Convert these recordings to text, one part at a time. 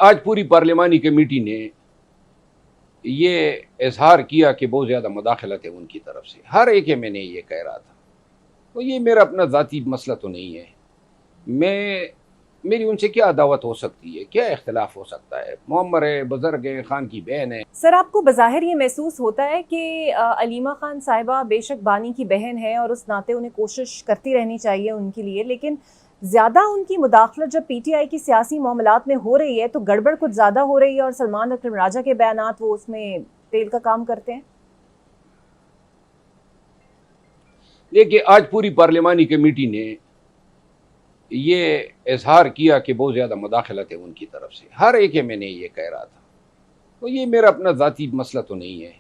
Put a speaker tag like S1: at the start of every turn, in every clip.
S1: آج پوری پارلیمانی کمیٹی نے یہ اظہار کیا کہ بہت زیادہ مداخلت ہے ان کی طرف سے. ہر ایک میں نے یہ کہہ رہا تھا. تو یہ میرا اپنا ذاتی مسئلہ تو نہیں ہے. میری ان سے کیا عداوت ہو سکتی ہے, کیا اختلاف ہو سکتا ہے؟ معمر ہے, بزرگ ہے, خان کی بہن ہے.
S2: سر آپ کو بظاہر یہ محسوس ہوتا ہے کہ علیمہ خان صاحبہ بے شک بانی کی بہن ہے اور اس ناطے انہیں کوشش کرتی رہنی چاہیے ان کے لیے, لیکن زیادہ ان کی مداخلت جب پی ٹی آئی کی سیاسی معاملات میں ہو رہی ہے تو گڑبڑ کچھ زیادہ ہو رہی ہے, اور سلمان اکرم راجہ کے بیانات وہ اس میں تیل کا کام کرتے ہیں.
S1: دیکھیے آج پوری پارلیمانی کمیٹی نے یہ اظہار کیا کہ بہت زیادہ مداخلت ہے ان کی طرف سے. ہر ایک میں نے یہ کہہ رہا تھا. تو یہ میرا اپنا ذاتی مسئلہ تو نہیں ہے.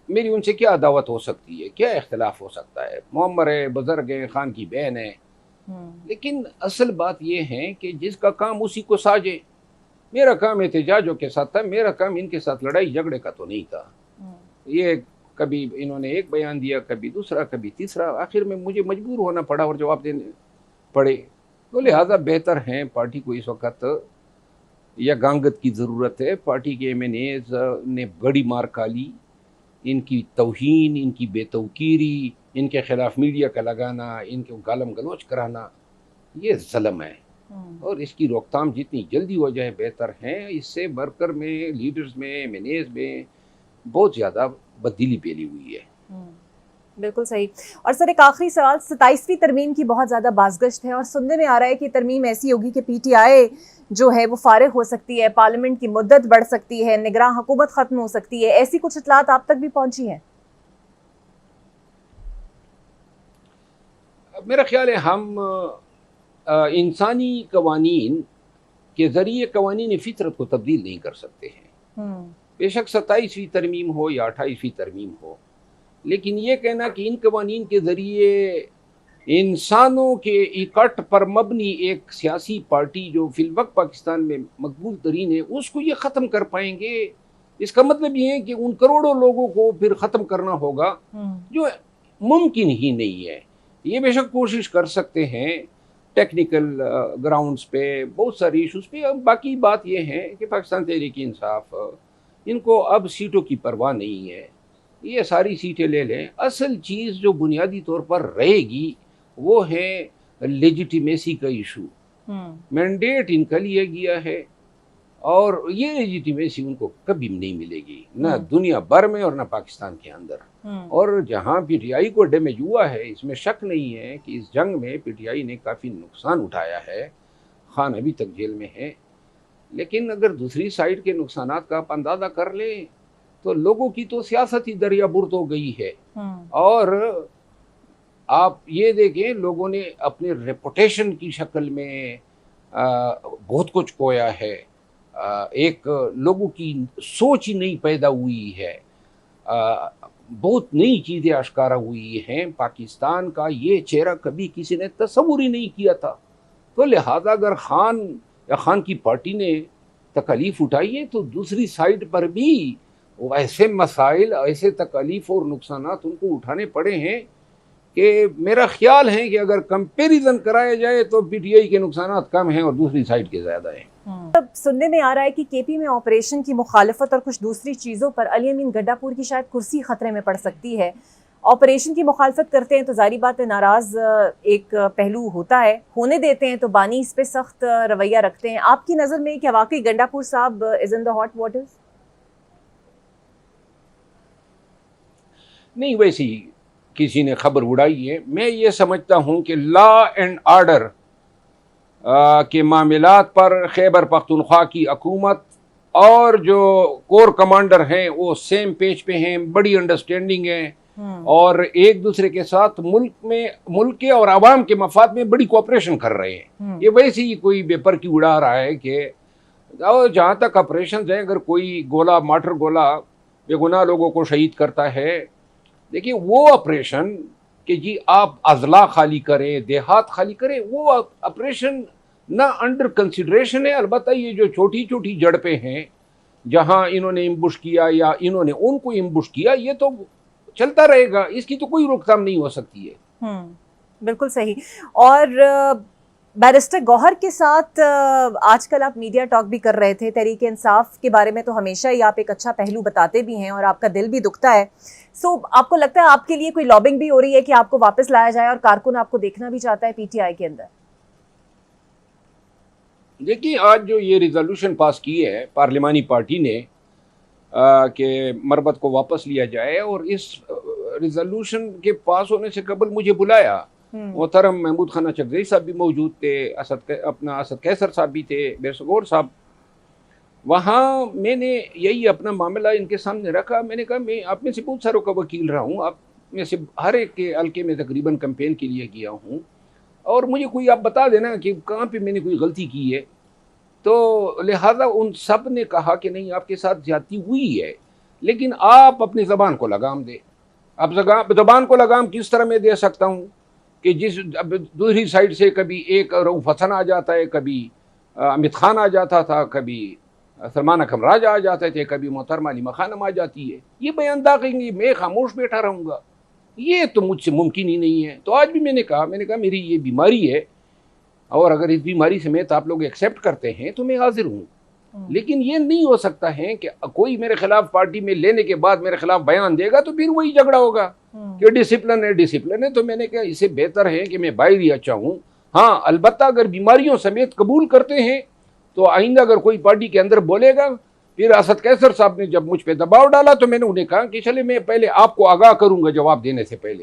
S1: میری ان سے کیا عداوت ہو سکتی ہے, کیا اختلاف ہو سکتا ہے؟ معمر ہے, بزرگ ہے, خان کی بہن ہے. لیکن اصل بات یہ ہے کہ جس کا کام اسی کو ساجے. میرا کام احتجاجوں کے ساتھ تھا, میرا کام ان کے ساتھ لڑائی جھگڑے کا تو نہیں تھا. یہ کبھی انہوں نے ایک بیان دیا, کبھی دوسرا, کبھی تیسرا, آخر میں مجھے مجبور ہونا پڑا اور جواب دینے پڑے. تو لہٰذا بہتر ہیں پارٹی کو اس وقت یا گانگت کی ضرورت ہے. پارٹی کے ایم این ایز نے بڑی مار کھالی. ان کی توہین, ان کی بے توقیری, ان کے خلاف میڈیا کا لگانا, ان کو گالم گلوچ کرانا, یہ ظلم ہے. اور اس کی روک تھام جتنی جلدی ہو جائے بہتر ہے. اس سے ورکر میں, لیڈرز میں, ایم این ایز میں بہت زیادہ بددلی پھیلی ہوئی ہے.
S2: بالکل صحیح. اور سر ایک آخری سوال, 27ویں ترمیم کی بہت زیادہ بازگشت ہے اور سننے میں آ رہا ہے کہ ترمیم ایسی ہوگی کہ پی ٹی آئی جو ہے وہ فارغ ہو سکتی ہے, پارلیمنٹ کی مدت بڑھ سکتی ہے, نگراں حکومت ختم ہو سکتی ہے. ایسی کچھ اطلاعات آپ تک بھی پہنچی ہیں؟
S1: میرا خیال ہے ہم انسانی قوانین کے ذریعے قوانین فطرت کو تبدیل نہیں کر سکتے ہیں. بے شک 27ویں ترمیم ہو یا 28ویں ترمیم ہو, لیکن یہ کہنا کہ ان قوانین کے ذریعے انسانوں کے اکٹھ پر مبنی ایک سیاسی پارٹی جو فی الوقت پاکستان میں مقبول ترین ہے, اس کو یہ ختم کر پائیں گے, اس کا مطلب یہ ہے کہ ان کروڑوں لوگوں کو پھر ختم کرنا ہوگا, جو ممکن ہی نہیں ہے. یہ بے شک کوشش کر سکتے ہیں ٹیکنیکل گراؤنڈز پہ, بہت ساری ایشوز پہ. باقی بات یہ ہے کہ پاکستان تحریک انصاف, ان کو اب سیٹوں کی پرواہ نہیں ہے. یہ ساری سیٹیں لے لیں. اصل چیز جو بنیادی طور پر رہے گی وہ ہے لیجیٹیمیسی کا ایشو. مینڈیٹ ان کا لیا گیا ہے اور یہ لیجیٹیمیسی ان کو کبھی نہیں ملے گی, نہ دنیا بھر میں اور نہ پاکستان کے اندر. اور جہاں پی ٹی آئی کو ڈیمیج ہوا ہے, اس میں شک نہیں ہے کہ اس جنگ میں پی ٹی آئی نے کافی نقصان اٹھایا ہے. خان ابھی تک جیل میں ہے, لیکن اگر دوسری سائڈ کے نقصانات کا آپ اندازہ کر لیں تو لوگوں کی تو سیاست ہی دریا برد ہو گئی ہے. اور آپ یہ دیکھیں, لوگوں نے اپنے ریپوٹیشن کی شکل میں بہت کچھ کھویا ہے. ایک لوگوں کی سوچ ہی نہیں پیدا ہوئی ہے. بہت نئی چیزیں آشکارا ہوئی ہیں. پاکستان کا یہ چہرہ کبھی کسی نے تصور ہی نہیں کیا تھا. تو لہذا اگر خان یا خان کی پارٹی نے تکلیف اٹھائی ہے تو دوسری سائڈ پر بھی ایسے مسائل, ایسے تکلیف اور نقصانات ان کو اٹھانے پڑے ہیں کہ میرا خیال ہے کہ اگر کمپیریزن کرایا جائے تو پی ٹی آئی کے نقصانات کم ہیں اور دوسری سائڈ کے زیادہ ہیں.
S2: اب سننے میں آ رہا ہے کہ کے پی میں آپریشن کی مخالفت اور کچھ دوسری چیزوں پر علی امین گڈھا پور کی شاید کرسی خطرے میں پڑ سکتی ہے. آپریشن کی مخالفت کرتے ہیں تو ظاہری بات ہے ناراض ایک پہلو ہوتا ہے, ہونے دیتے ہیں تو بانی اس پہ سخت رویہ رکھتے ہیں. آپ کی نظر میں کیا واقعی گڈھا پور صاحب از ان دا ہاٹ واٹرز؟
S1: نہیں, ویسی کسی نے خبر اڑائی ہے. میں یہ سمجھتا ہوں کہ لا اینڈ آرڈر کے معاملات پر خیبر پختونخوا کی حکومت اور جو کور کمانڈر ہیں وہ سیم پیج پہ ہیں, بڑی انڈرسٹینڈنگ ہے اور ایک دوسرے کے ساتھ ملک کے اور عوام کے مفاد میں بڑی کوآپریشن کر رہے ہیں. یہ ویسے ہی کوئی بے پر کی اڑا رہا ہے کہ جہاں تک آپریشن ہیں, اگر کوئی گولہ مارٹر گولہ بے گناہ لوگوں کو شہید کرتا ہے, دیکھیے وہ آپریشن کہ جی آپ اضلاع خالی کریں, دیہات خالی کریں, وہ آپریشن نہ انڈر کنسیڈریشن ہے. البتہ یہ جو چھوٹی چھوٹی جڑپیں ہیں جہاں انہوں نے امبوش کیا یا انہوں نے ان کو امبوش کیا, یہ تو چلتا رہے گا, اس کی تو کوئی روک تھام نہیں ہو سکتی ہے.
S2: بالکل صحیح. اور بیرسٹر گوہر کے ساتھ آج کل آپ میڈیا ٹاک بھی کر رہے تھے، تحریک انصاف کے بارے میں تو ہمیشہ ہی آپ ایک اچھا پہلو بتاتے بھی ہیں اور آپ کا دل بھی دکھتا ہے. سو آپ کو لگتا ہے آپ کے لیے کوئی لابنگ بھی ہو رہی ہے کہ آپ کو واپس لایا جائے اور کارکن آپ کو دیکھنا بھی چاہتا ہے پی ٹی آئی کے اندر؟
S1: دیکھیے آج جو یہ ریزولوشن پاس کی ہے پارلیمانی پارٹی نے کہ مربت کو واپس لیا جائے، اور اس ریزولوشن کے پاس ہونے سے قبل مجھے بلایا، محترم محمود خانہ چکزئی صاحب بھی موجود تھے، اسد قیصر صاحب بھی تھے، بیرسٹر گوہر صاحب. وہاں میں نے یہی اپنا معاملہ ان کے سامنے رکھا. میں نے کہا میں آپ میں سے بہت ساروں کا وکیل رہا ہوں، آپ میں سے ہر ایک کے حلقے میں تقریباً کمپین کے لیے کیا ہوں، اور مجھے کوئی آپ بتا دینا کہ کہاں پہ میں نے کوئی غلطی کی ہے. تو لہٰذا ان سب نے کہا کہ نہیں آپ کے ساتھ زیادتی ہوئی ہے، لیکن آپ اپنی زبان کو لگام دیں. اب زبان کو لگام کس طرح میں دے سکتا ہوں کہ جس دوسری سائڈ سے کبھی ایک رؤف حسن آ جاتا ہے، کبھی امت خان آ جاتا تھا، کبھی سلمان اکرم راج آ جاتے تھے، کبھی محترمہ علیمہ خانم آ جاتی ہے، یہ بیان داغیں گے، میں خاموش بیٹھا رہوں گا؟ یہ تو مجھ سے ممکن ہی نہیں ہے. تو آج بھی میں نے کہا میری یہ بیماری ہے، اور اگر اس بیماری سمیت آپ لوگ ایکسیپٹ کرتے ہیں تو میں حاضر ہوں. لیکن یہ نہیں ہو سکتا ہے کہ کوئی میرے خلاف پارٹی میں لینے کے بعد میرے خلاف بیان دے گا تو پھر وہی جھگڑا ہوگا کہ ڈسپلن ہے. تو میں نے کہا اسے بہتر ہے کہ میں باہر ہی اچھا ہوں. ہاں البتہ اگر بیماریوں سمیت قبول کرتے ہیں تو آئندہ اگر کوئی پارٹی کے اندر بولے گا. پھر اسد قیصر صاحب نے جب مجھ پہ دباؤ ڈالا تو میں نے انہیں کہا کہ چلے میں پہلے آپ کو آگاہ کروں گا جواب دینے سے پہلے.